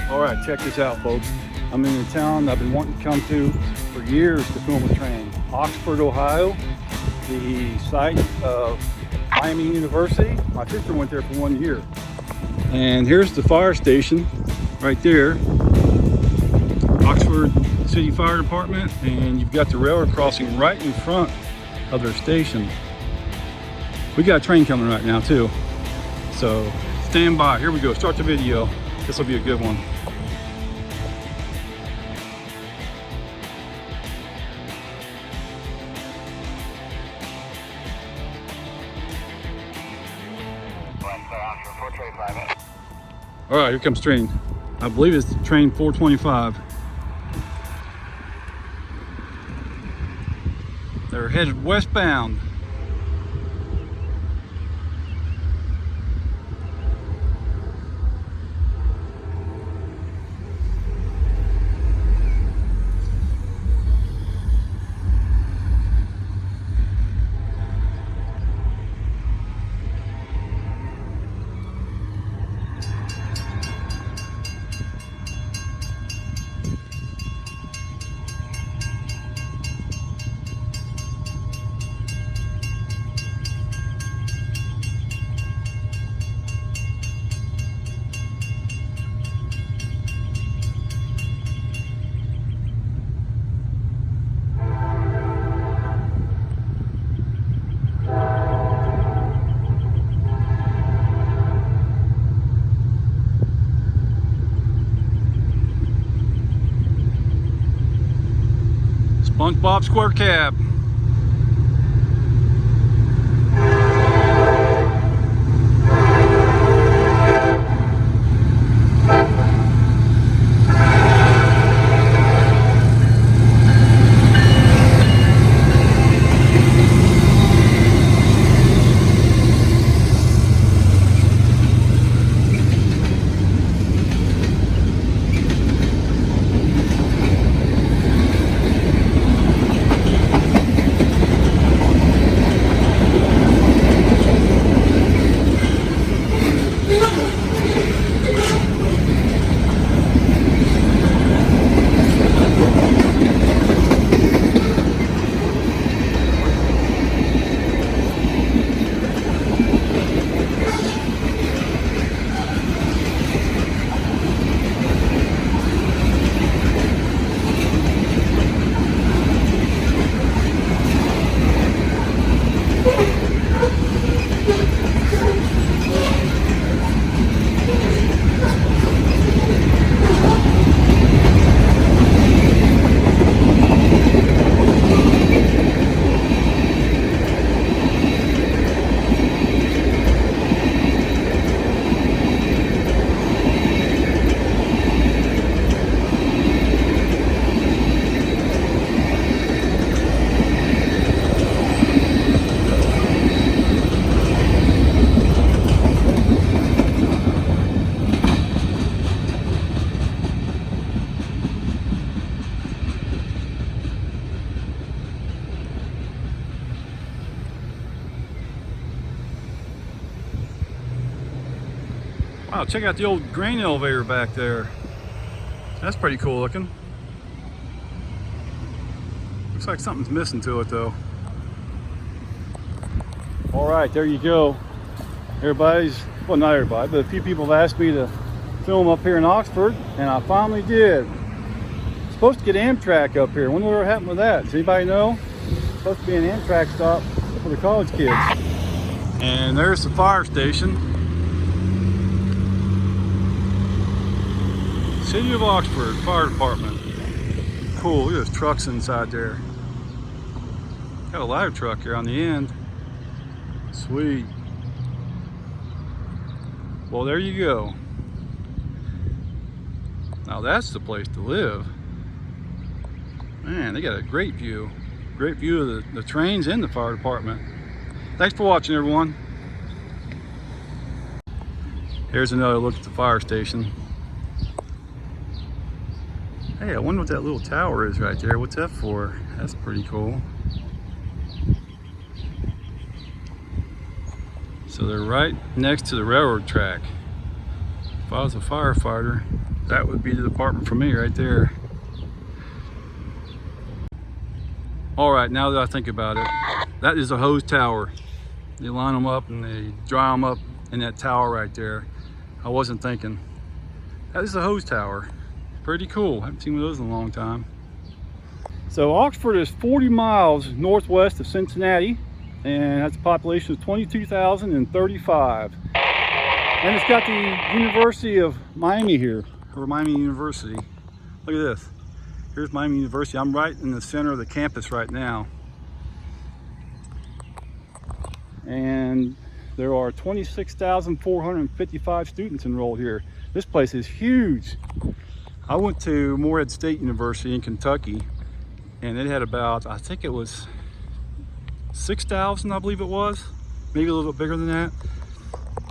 All right, check this out, folks. I'm in a town I've been wanting to come to for years to film a train. Oxford, Ohio, the site of Miami University. My sister went there for 1 year. And here's the fire station right there. Oxford City Fire Department, and you've got the railroad crossing right in front of their station. We got a train coming right now too. So stand by, here we go, start the video. This will be a good one. All right, here comes train. I believe it's train 425. They're headed westbound. SpongeBob Square Cab. Wow, check out the old grain elevator back there. That's pretty cool looking. Looks like something's missing to it though. All right, there you go. Everybody's, well, not everybody, but a few people have asked me to film up here in Oxford, and I finally did. Supposed to get Amtrak up here. Wonder what happened with that. Does anybody know? Supposed to be an Amtrak stop for the college kids. And there's the fire station. City of Oxford Fire Department. Cool, look at those trucks inside there. Got a ladder truck here on the end. Sweet. Well, there you go. Now that's the place to live. Man, they got a great view. Great view of the trains and the fire department. Thanks for watching, everyone. Here's another look at the fire station. Hey, I wonder what that little tower is right there. What's that for? That's pretty cool. So they're right next to the railroad track. If I was a firefighter, That would be the department for me right there. All right, now that I think about it, that is a hose tower. They line them up and they dry them up in that tower right there. I wasn't thinking. That is a hose tower. Pretty cool. Haven't seen one of those in a long time. So Oxford is 40 miles northwest of Cincinnati, and has a population of 22,035. And it's got the University of Miami here, or Miami University. Look at this. Here's Miami University. I'm right in the center of the campus right now. And there are 26,455 students enrolled here. This place is huge. I went to Morehead State University in Kentucky, and it had about, I think it was 6,000, I believe it was. Maybe a little bit bigger than that.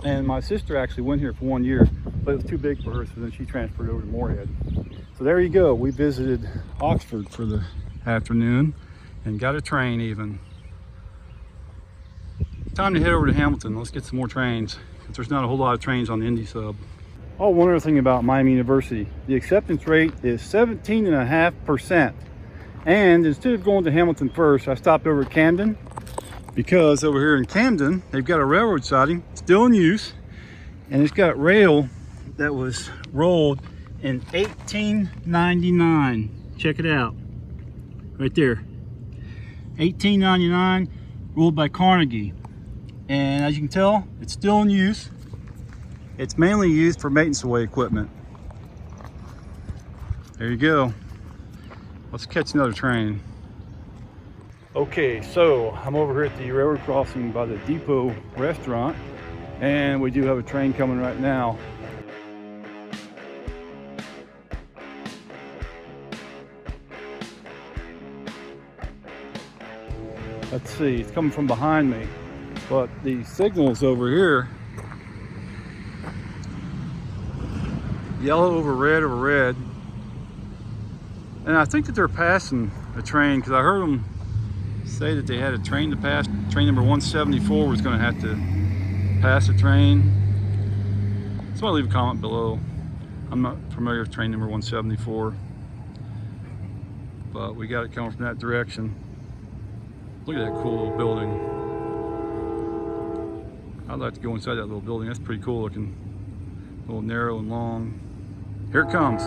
And my sister actually went here for 1 year, but it was too big for her, so then she transferred over to Morehead. So there you go. We visited Oxford for the afternoon and got a train even. Time to head over to Hamilton. Let's get some more trains, because there's not a whole lot of trains on the Indy Sub. Oh, one other thing about Miami University. The acceptance rate is 17.5%. And instead of going to Hamilton first, I stopped over at Camden, because over here in Camden, they've got a railroad siding still in use, and it's got rail that was rolled in 1899. Check it out, right there. 1899, ruled by Carnegie. And as you can tell, it's still in use. It's mainly used for maintenance away equipment. There you go. Let's catch another train. Okay, so I'm over here at the railroad crossing by the Depot restaurant, and we do have a train coming right now. Let's see, it's coming from behind me, but the signal's over here. Yellow over red. And I think that they're passing a train, because I heard them say that they had a train to pass. Train number 174 was going to have to pass a train. So I'll leave a comment below. I'm not familiar with train number 174, but we got it coming from that direction. Look at that cool little building. I'd like to go inside that little building. That's pretty cool looking. A little narrow and long. Here it comes.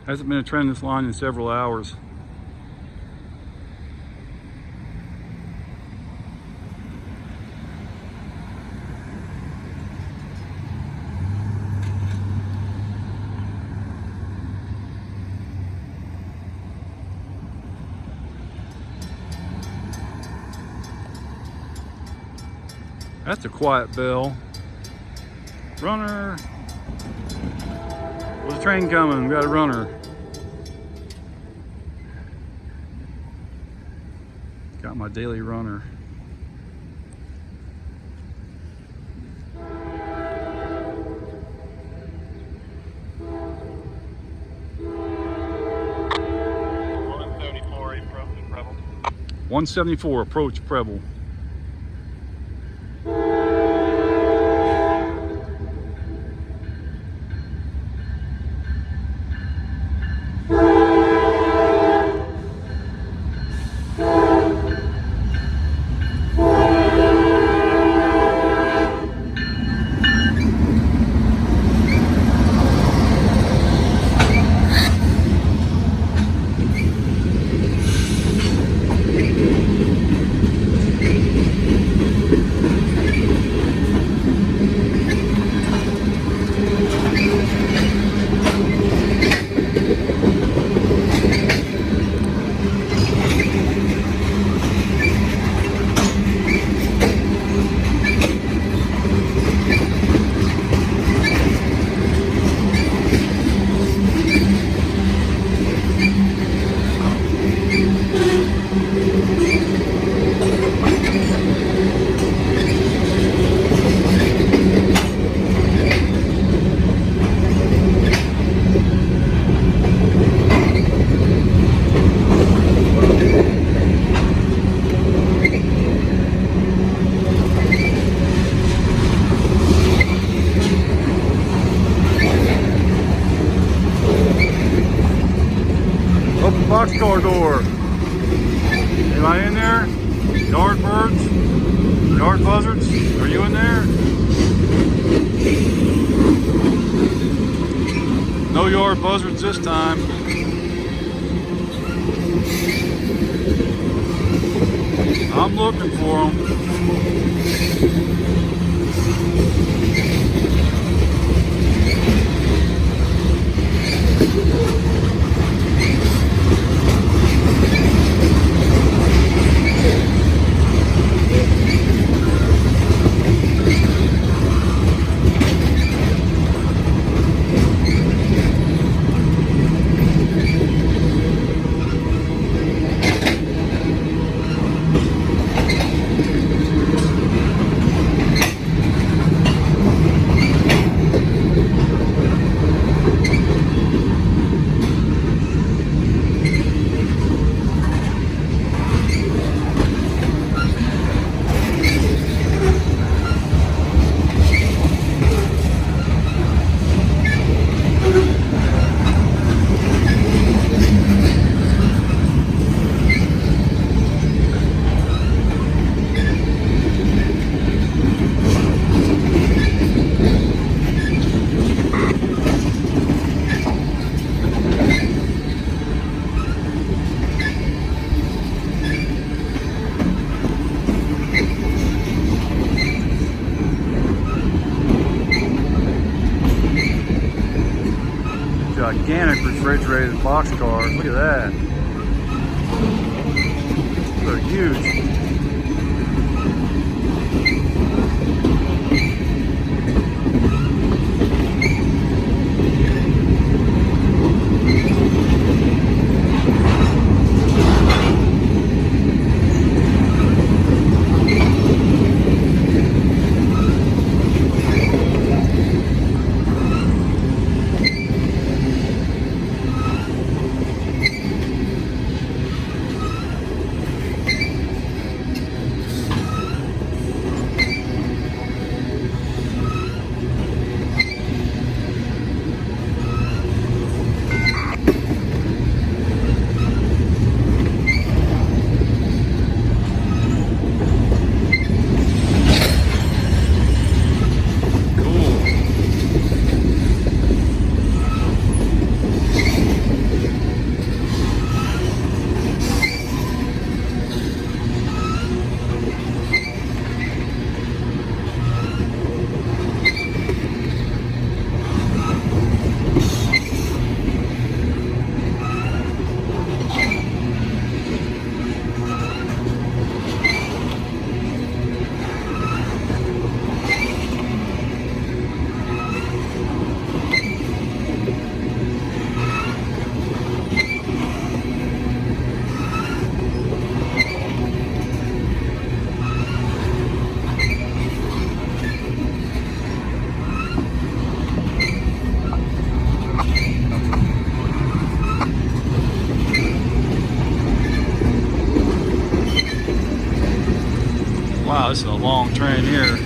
Hasn't been a train in this line in several hours. That's a quiet bell. Runner. There's a train coming. We got a runner. Got my daily runner. Approach Preble. 174 approach Preble. boxcar door. Anybody in there? Yard birds? Yard buzzards? Are you in there? No yard buzzards this time. I'm looking for them. Gigantic refrigerated boxcars. Look at that. They're huge. Wow, this is a long train here.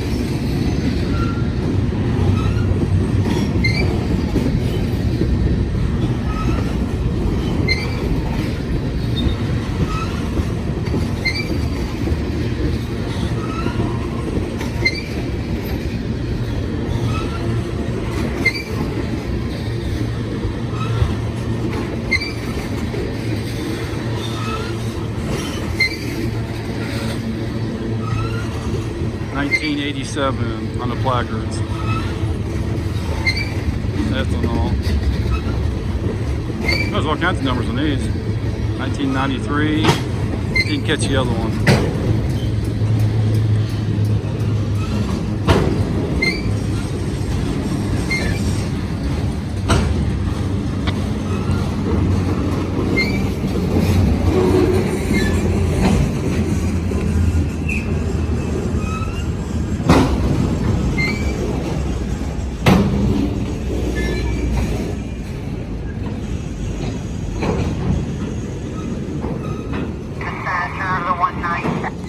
'87 on the placards. Ethanol. There's all kinds of numbers on these. 1993. Didn't catch the other one. Passenger, the 19.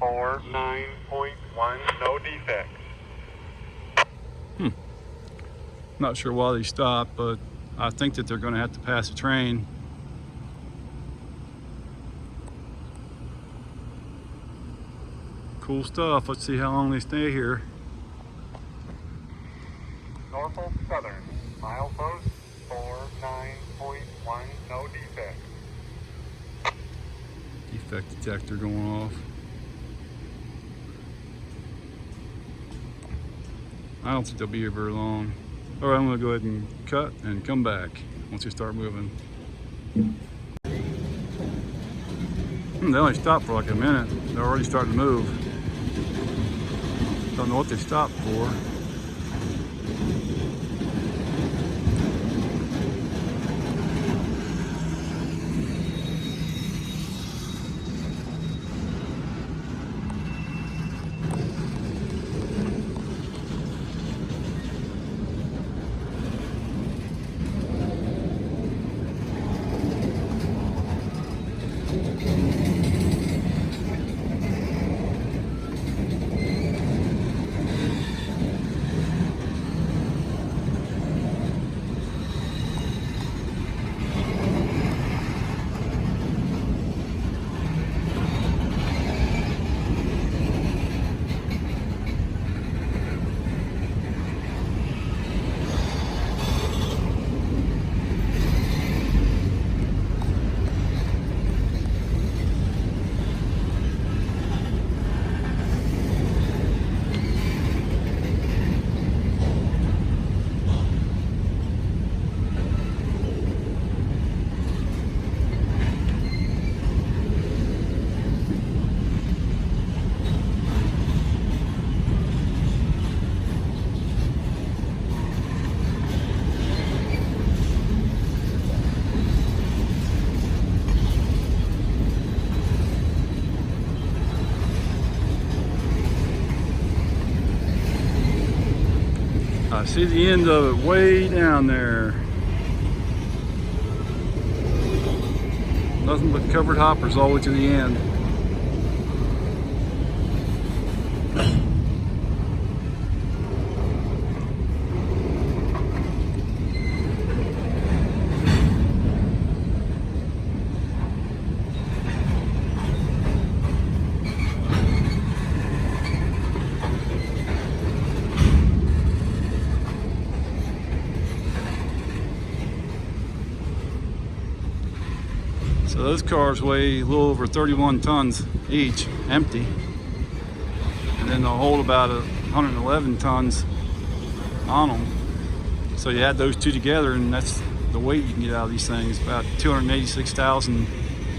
49.1, no defects. Not sure why they stopped, but I think that they're going to have to pass a train. Cool stuff. Let's see how long they stay here. Norfolk Southern, milepost 49.1, no defects. Defect detector going off. I don't think they'll be here very long. All right, I'm going to go ahead and cut and come back once we start moving. They only stopped for like a minute. They're already starting to move. Don't know what they stopped for. I see the end of it way down there. Nothing but covered hoppers all the way to the end. So those cars weigh a little over 31 tons each, empty. And then they'll hold about 111 tons on them. So you add those two together and that's the weight you can get out of these things, about 286,000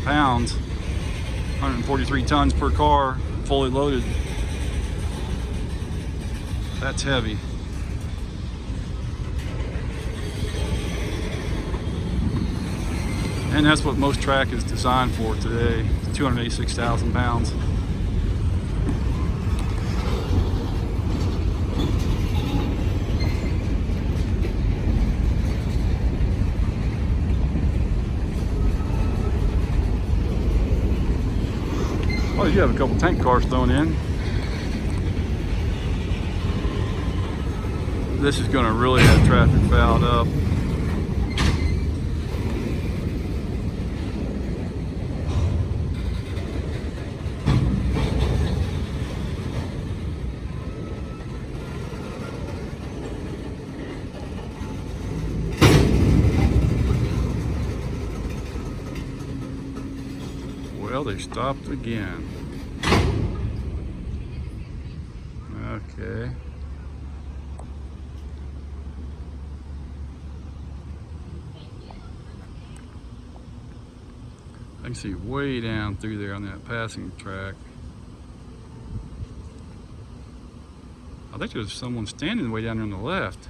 pounds, 143 tons per car, fully loaded. That's heavy. And that's what most track is designed for today, 286,000 pounds. Well, you have a couple tank cars thrown in. This is going to really have traffic fouled up. Well, they stopped again. Okay. I can see way down through there on that passing track. I think there's someone standing way down there on the left.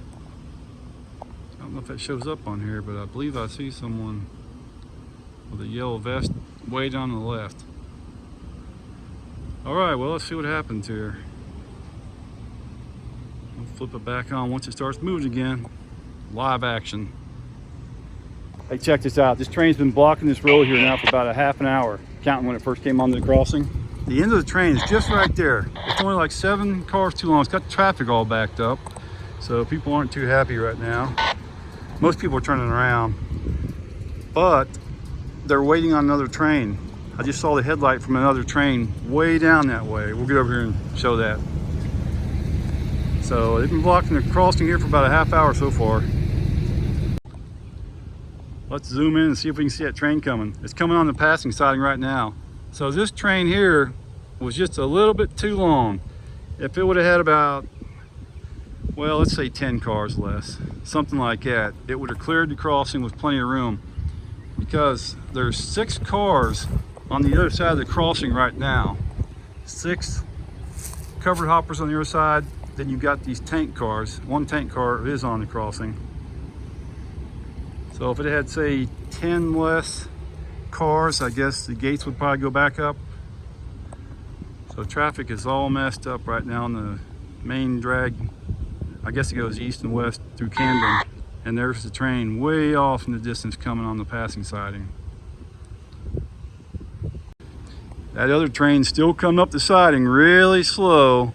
I don't know if that shows up on here, but I believe I see someone with a yellow vest way down on the left. All right, well, let's see what happens here. I'll flip it back on once it starts moving again. Live action. Hey, check this out. This train's been blocking this road here now for about a half an hour, counting when it first came onto the crossing. The end of the train is just right there. It's only like 7 cars too long. It's got the traffic all backed up, so people aren't too happy right now. Most people are turning around, but they're waiting on another train. I just saw the headlight from another train way down that way. We'll get over here and show that. So they've been blocking the crossing here for about a half hour so far. Let's zoom in and see if we can see that train coming. It's coming on the passing siding right now. So this train here was just a little bit too long. If it would have had about, well, let's say 10 cars less, something like that, it would have cleared the crossing with plenty of room, because there's 6 cars on the other side of the crossing right now. 6 covered hoppers on the other side. Then you've got these tank cars. 1 tank car is on the crossing. So if it had, say, 10 less cars, I guess the gates would probably go back up. So traffic is all messed up right now on the main drag. I guess it goes east and west through Camden. And there's the train way off in the distance coming on the passing siding. That other train's still coming up the siding really slow.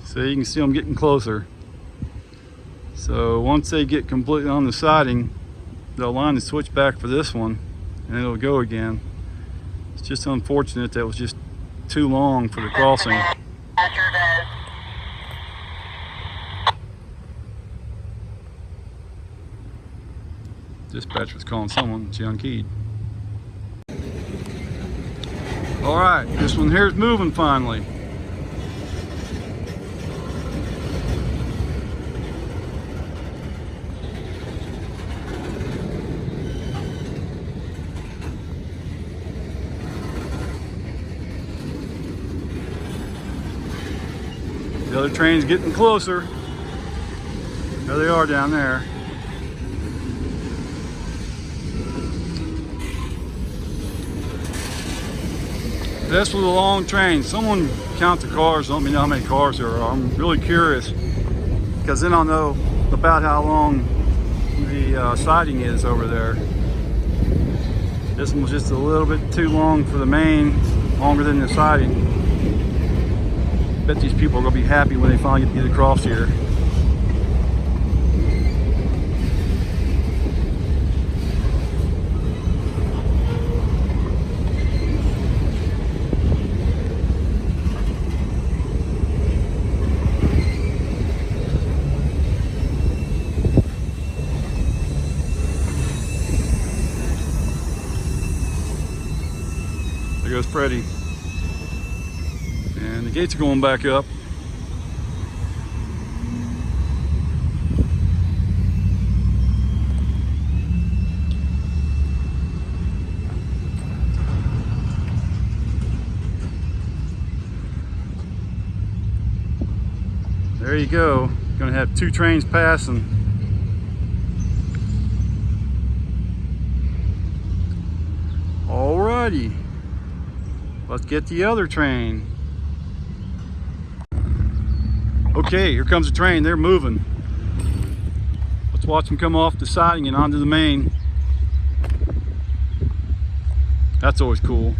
So you can see them getting closer. So once they get completely on the siding, they'll line the switch back for this one and it'll go again. It's just unfortunate that it was just too long for the crossing. Dispatcher's calling someone, she unkeyed. All right, this one here is moving finally. The other train's getting closer. There they are down there. This was a long train. Someone count the cars. Let me know how many cars there are. I'm really curious, because then I'll know about how long the siding is over there. This one was just a little bit too long for the main, longer than the siding. Bet these people are going to be happy when they finally get across here. There goes Freddie. And the gates are going back up. There you go. Gonna have 2 trains passing. Alrighty. Let's get the other train. Okay, here comes the train. They're moving. Let's watch them come off the siding and onto the main. That's always cool.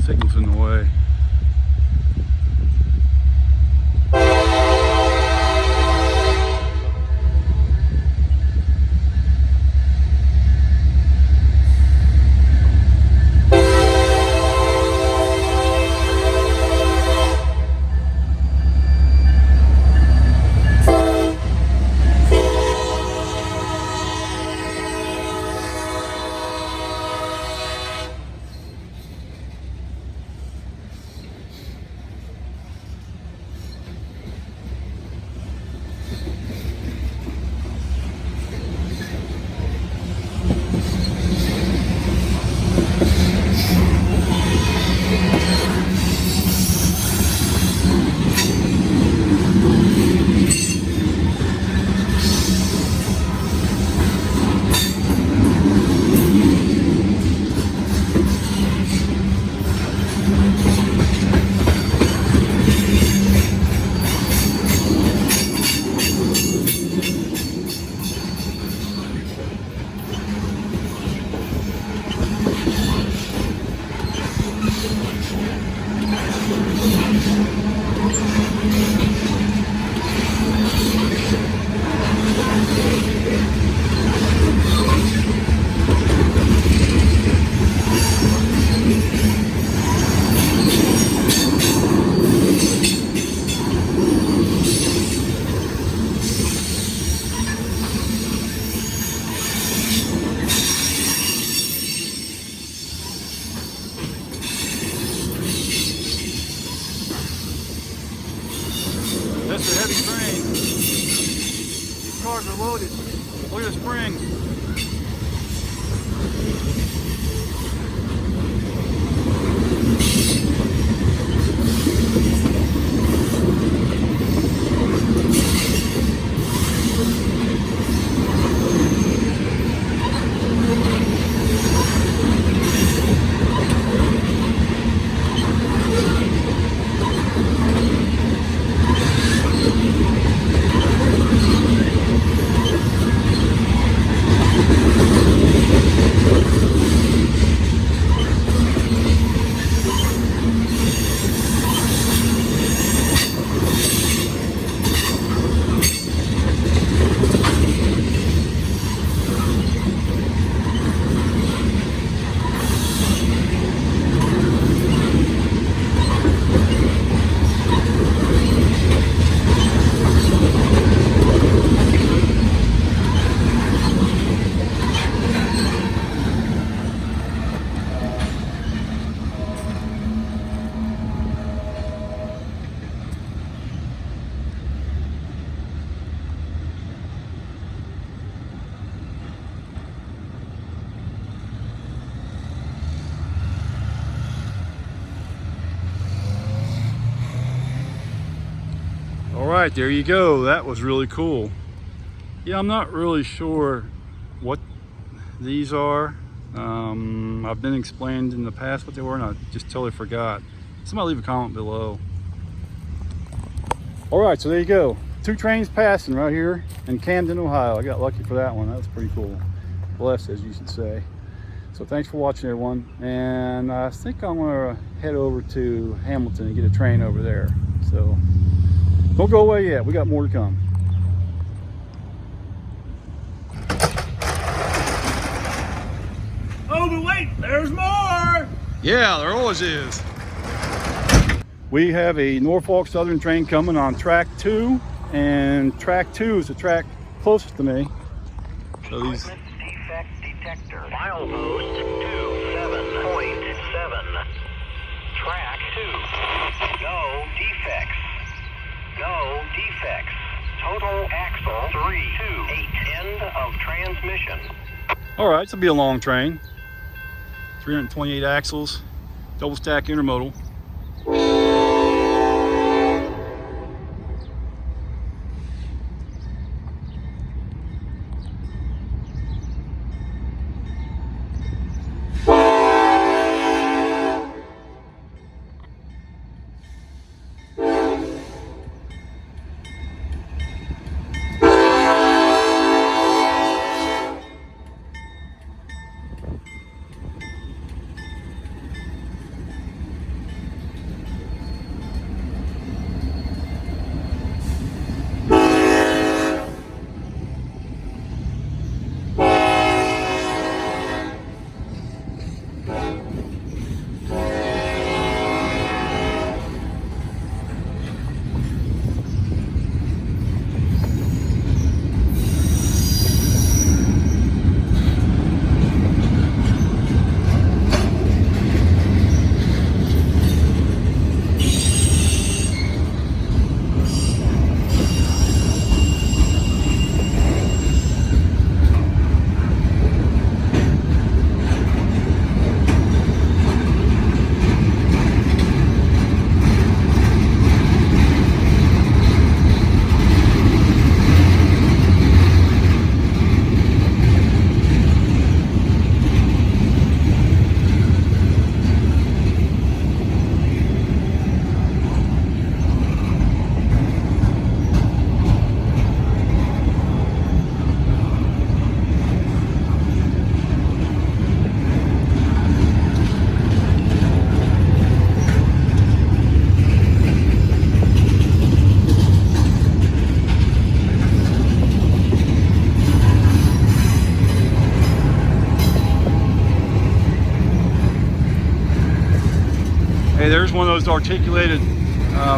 Signal's in the way. thing. All right, there you go. That was really cool. Yeah, I'm not really sure what these are. I've been explained in the past what they were, and I just totally forgot. Somebody leave a comment below. All right, so there you go. 2 trains passing right here in Camden, Ohio. I got lucky for that one. That was pretty cool. Blessed, as you should say. So thanks for watching, everyone. And I think I'm gonna head over to Hamilton and get a train over there. So don't go away yet. We got more to come. Oh, but wait, there's more! Yeah, there always is. We have a Norfolk Southern train coming on track 2, and track 2 is the track closest to me. So these Defect detector. Milepost 27.7. Track 2. No defects. No defects. Total axle 328. End of transmission. all right, this will be a long train. 328 axles, double stack intermodal. Hey, there's one of those articulated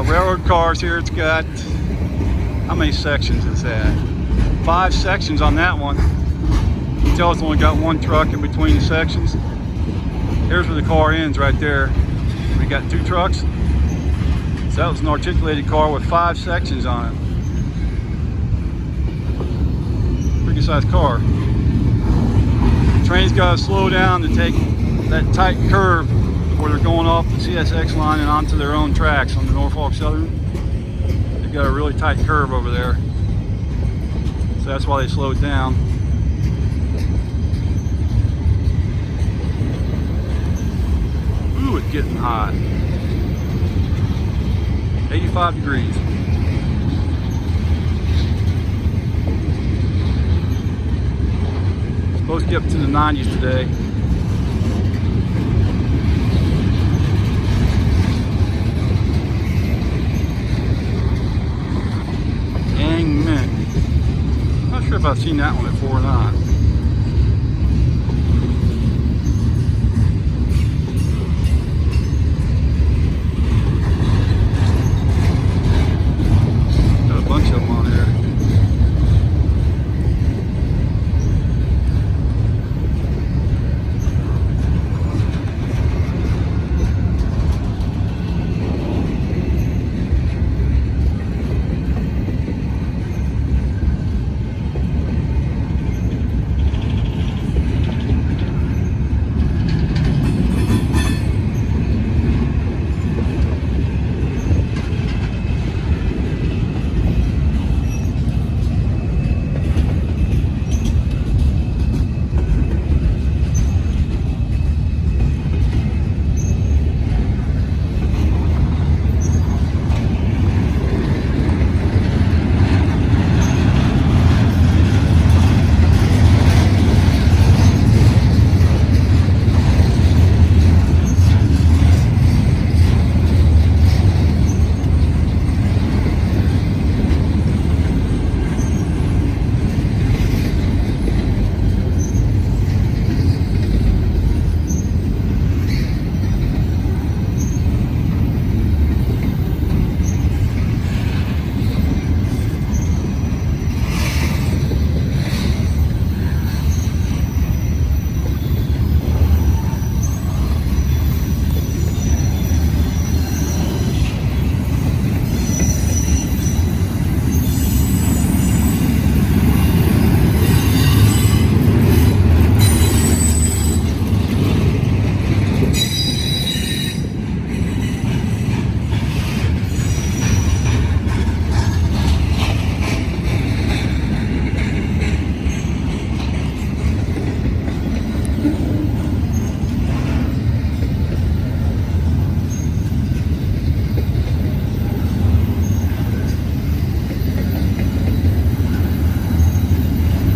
railroad cars here. It's got, how many sections is that? 5 sections on that one. You can tell it's only got 1 truck in between the sections. Here's where the car ends right there. We got 2 trucks. So that was an articulated car with 5 sections on it. Pretty good sized car. Train's got to slow down to take that tight curve where they're going off the CSX line and onto their own tracks on the Norfolk Southern. They've got a really tight curve over there, so that's why they slowed down. Ooh, it's getting hot. 85 degrees. Supposed to get up to the 90s today. Amen. Not sure if I've seen that one before or not. Got a bunch of them on here.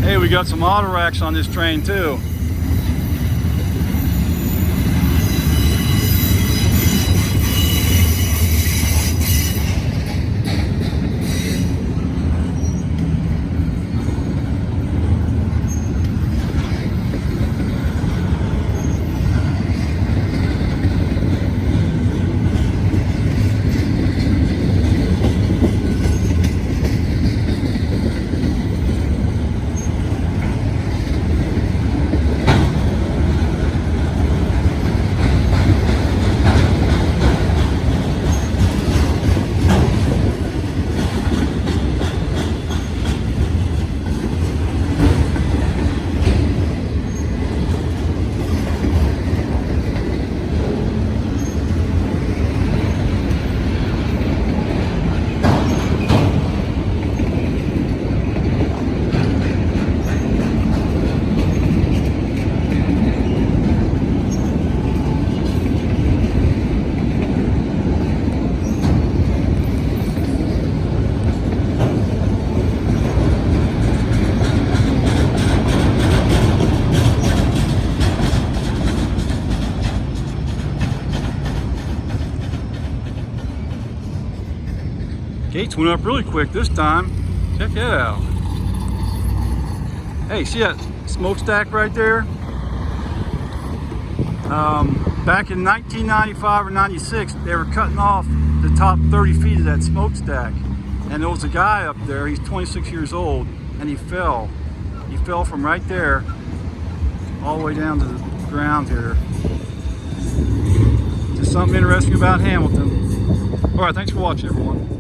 Hey, we got some auto racks on this train too. Gates went up really quick this time. Check that out. Hey, see that smokestack right there? Back in 1995 or 96, they were cutting off the top 30 feet of that smokestack. And there was a guy up there, he's 26 years old, and he fell. He fell from right there all the way down to the ground here. Just something interesting about Hamilton. All right, thanks for watching, everyone.